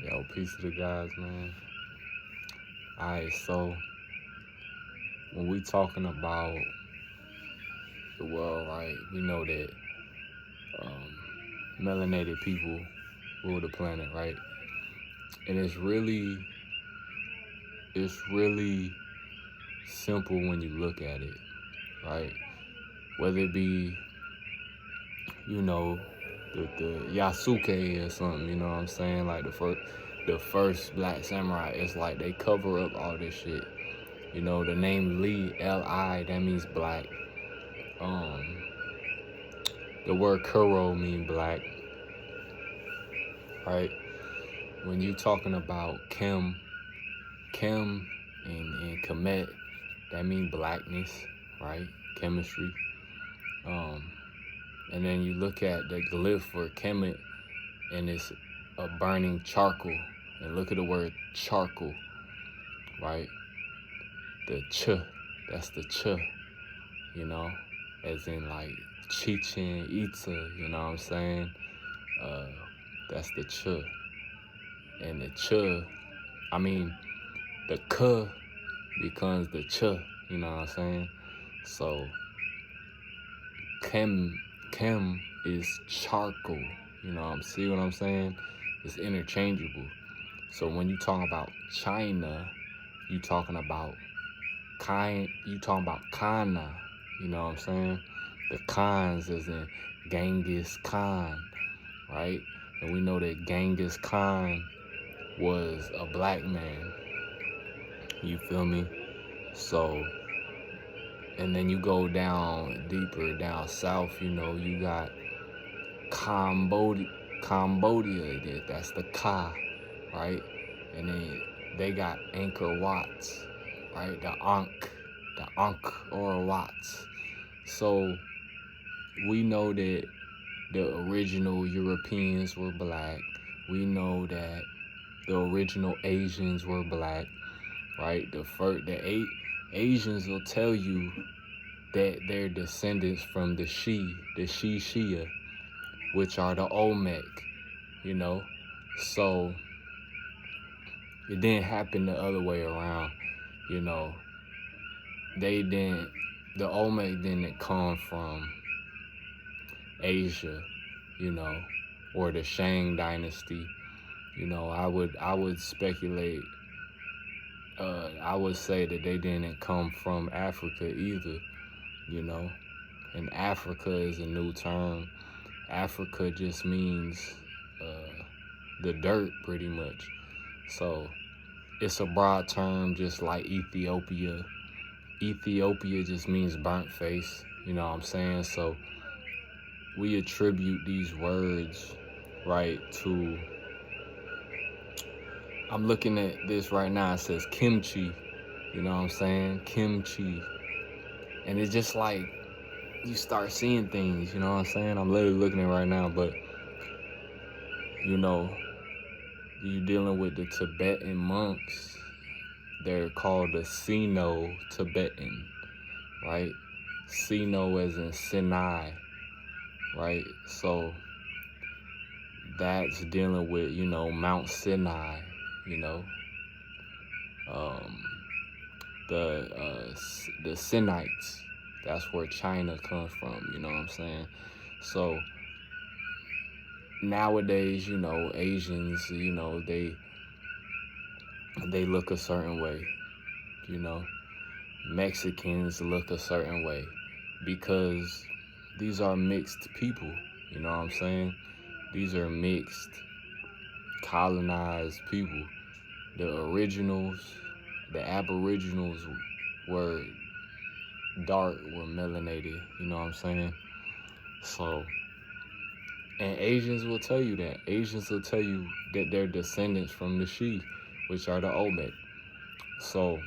Yo, peace to the guys, man. Alright, so when we talking about the world, right, we know that um, melanated people rule the planet, right? And it's really simple when you look at it, right? Whether it be, you know, the Yasuke or something, you know what I'm saying? Like the first black samurai, it's like they cover up all this shit. You know, the name Lee, Li, that means black. Um, the word Kuro mean black, right? When you talking about Kim and Kemet, that mean blackness, right? Chemistry. Um, and then you look at the glyph for Kemet, and it's a burning charcoal. And look at the word charcoal, right? The ch, that's the ch, you know, as in like Chichen Itza, you know what I'm saying? Uh, that's the ch. And the ch, I mean, the k becomes the ch, you know what I'm saying? So, chem is charcoal, you know, see what I'm saying? It's interchangeable. So when you talk about China, you talking about you talking about Kana, you know what I'm saying? The Khans is in Genghis Khan, right? And we know that Genghis Khan was a black man, you feel me? So, and then you go down deeper, down south, you know, you got Cambodia, that's the Ka, right? And then they got Angkor Watts, right? The Ankh or Watts. So we know that the original Europeans were black. We know that the original Asians were black, right? Asians will tell you that they're descendants from the Shia, which are the Olmec, you know. So it didn't happen the other way around, you know. The Olmec didn't come from Asia, you know, or the Shang dynasty. You know, I would speculate. I would say that they didn't come from Africa either. You know, and Africa is a new term. Africa just means the dirt, pretty much. So it's a broad term, just like Ethiopia. Ethiopia just means burnt face. You know what I'm saying? So we attribute these words, right, to, I'm looking at this right now, it says kimchi, you know what I'm saying? Kimchi. And it's just like, you start seeing things, you know what I'm saying? I'm literally looking at it right now, but, you know, you're dealing with the Tibetan monks. They're called the Sino-Tibetan, right? Sino as in Sinai, right? So that's dealing with, you know, Mount Sinai, you know, um, the Sinites. That's where China comes from, you know what I'm saying? So nowadays, you know, Asians, you know, they look a certain way, you know. Mexicans look a certain way because these are mixed people, you know what I'm saying? These are mixed, colonized people. The originals, the aboriginals were dark, were melanated, you know what I'm saying? So, and Asians will tell you that. Asians will tell you that they're descendants from the Shi, which are the Olmec. So,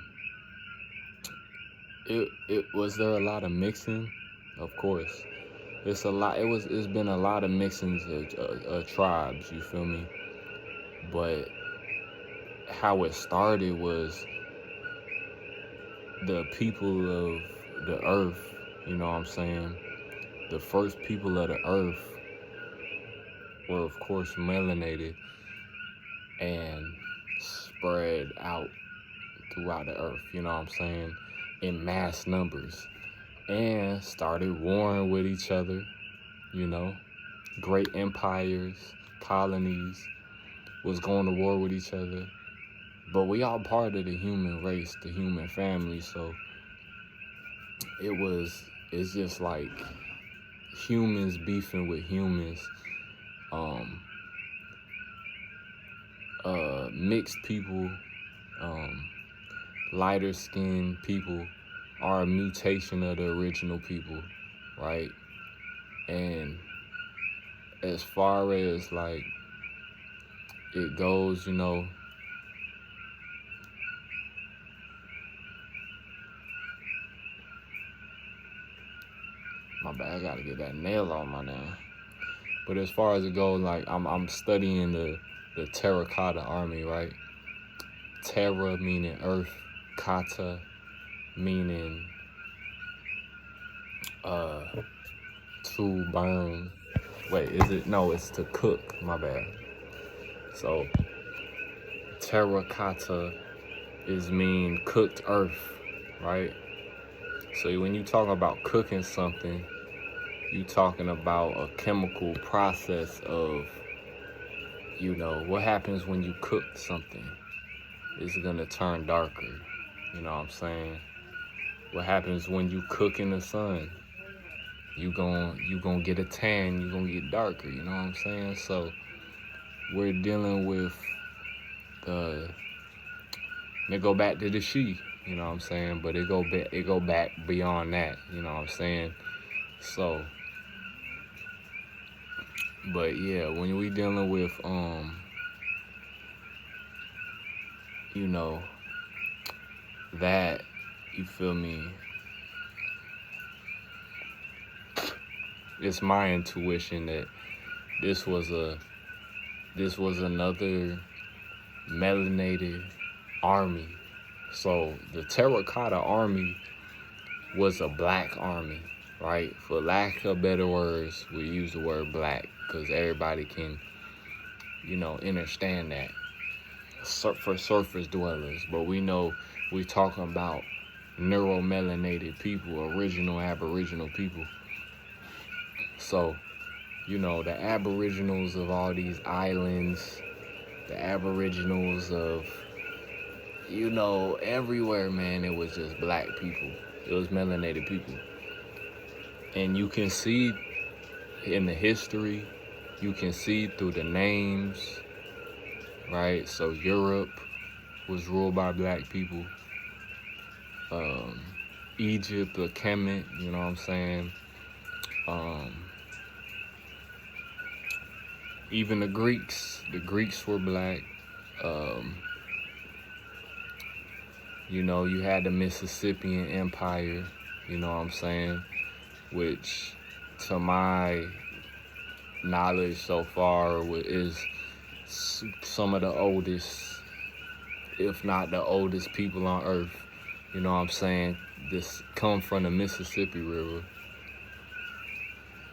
it was there a lot of mixing? Of course. It's been a lot of mixings of tribes, you feel me? But how it started was the people of the earth, you know what I'm saying? The first people of the earth were, of course, melanated. and spread out throughout the earth, you know what I'm saying, in mass numbers, and started warring with each other, you know. Great empires, colonies was going to war with each other. But we all part of the human race, the human family, so it's just like humans beefing with humans. Mixed people, lighter skinned people are a mutation of the original people, right? And as far as like it goes, you know, my bad, I gotta get that nail on my nail. But as far as it goes, like I'm studying the terracotta army, right? Terra meaning earth, kata meaning to burn. Wait, is it? No, it's to cook. My bad. So terracotta is mean cooked earth, right? So when you talk about cooking something, you talking about a chemical process of, you know, what happens when you cook something? It's gonna turn darker. You know what I'm saying? What happens when you cook in the sun? You gon' get a tan, you gonna get darker, you know what I'm saying? So we're dealing with it go back to the she, you know what I'm saying? But it go back beyond that, you know what I'm saying? So, but yeah, when we dealing with you know, that, you feel me? It's my intuition that this was another melanated army. So the terracotta army was a black army, right? For lack of better words, we use the word black because everybody can, you know, understand that for surface dwellers. But we know we're talking about neuromelanated people, original Aboriginal people. So, you know, the Aboriginals of all these islands, the Aboriginals of, you know, everywhere, man, it was just black people. It was melanated people. And you can see in the history, you can see through the names, right? So Europe was ruled by black people. Egypt, the Kemet, you know what I'm saying? Even the Greeks were black. You know, you had the Mississippian Empire, you know what I'm saying? Which, to my knowledge so far, is some of the oldest, if not the oldest people on earth, you know what I'm saying? This come from the Mississippi River.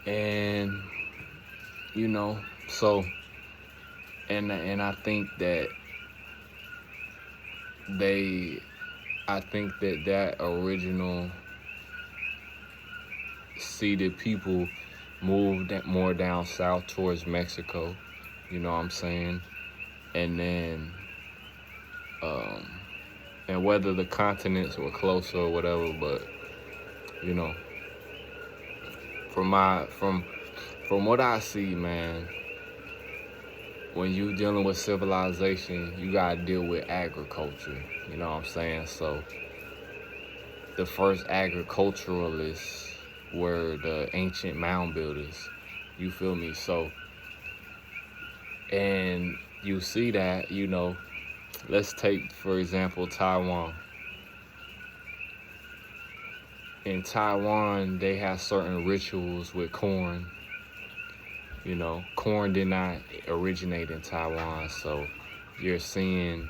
And, you know, so, and I think that that original seeded people moved more down south towards Mexico, you know what I'm saying? And then, and whether the continents were closer or whatever, but, you know, from what I see, man, when you dealing with civilization, you gotta deal with agriculture, you know what I'm saying? So the first agriculturalists were the ancient mound builders, you feel me? So, and you see that, you know, let's take, for example, Taiwan. In Taiwan, they have certain rituals with corn. You know, corn did not originate in Taiwan, so you're seeing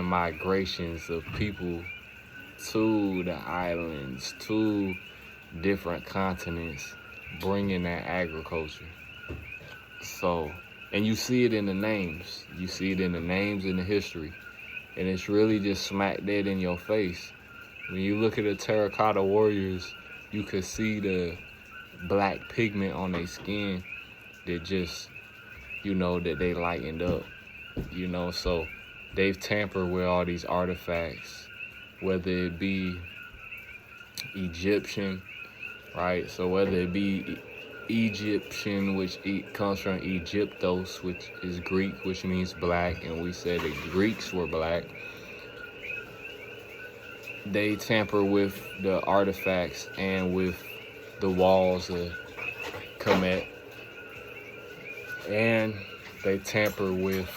migrations of people to the islands, to different continents, bringing that agriculture. So And you see it in the names. You see it in the names and the history. And it's really just smack dead in your face. When you look at the terracotta warriors, you could see the black pigment on their skin that just, that they lightened up, so they've tampered with all these artifacts, whether it be Egyptian, right? So whether it be Egyptian, which comes from Egyptos, which is Greek, which means black, and we said the Greeks were black. They tamper with the artifacts and with the walls of Kemet, and they tamper with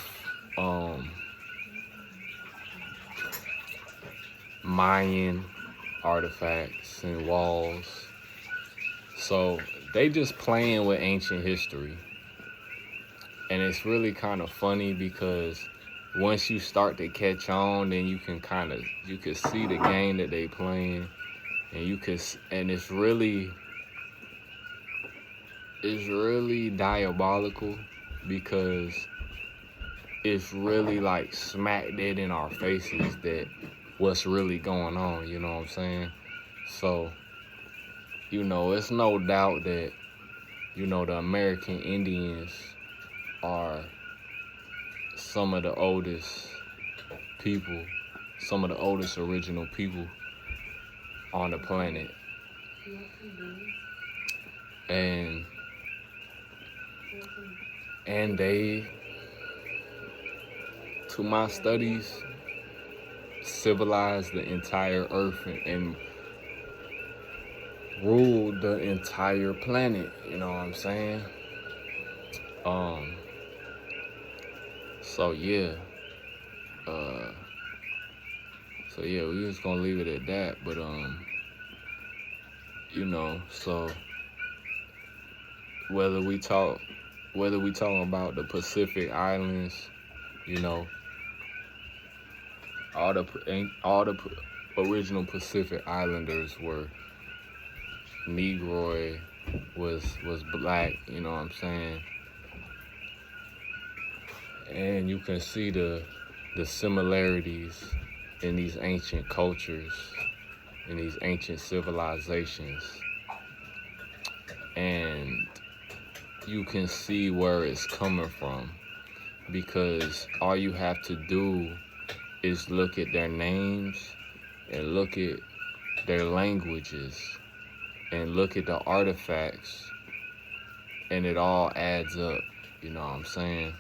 Mayan artifacts and walls. So they just playing with ancient history. And it's really kind of funny because once you start to catch on, then you can see the game that they playing, and it's really diabolical because it's really like smack dead in our faces that what's really going on, you know what I'm saying? So, it's no doubt that, the American Indians are some of the oldest people, some of the oldest original people on the planet. And they, to my studies, civilized the entire earth and ruled the entire planet, you know what I'm saying? We just gonna leave it at that, but so whether we talking about the Pacific Islands, all the original Pacific Islanders were Negroid, was black, you know what I'm saying? And you can see the similarities in these ancient cultures, in these ancient civilizations. And you can see where it's coming from, because all you have to do is look at their names and look at their languages and look at the artifacts, and it all adds up, you know what I'm saying?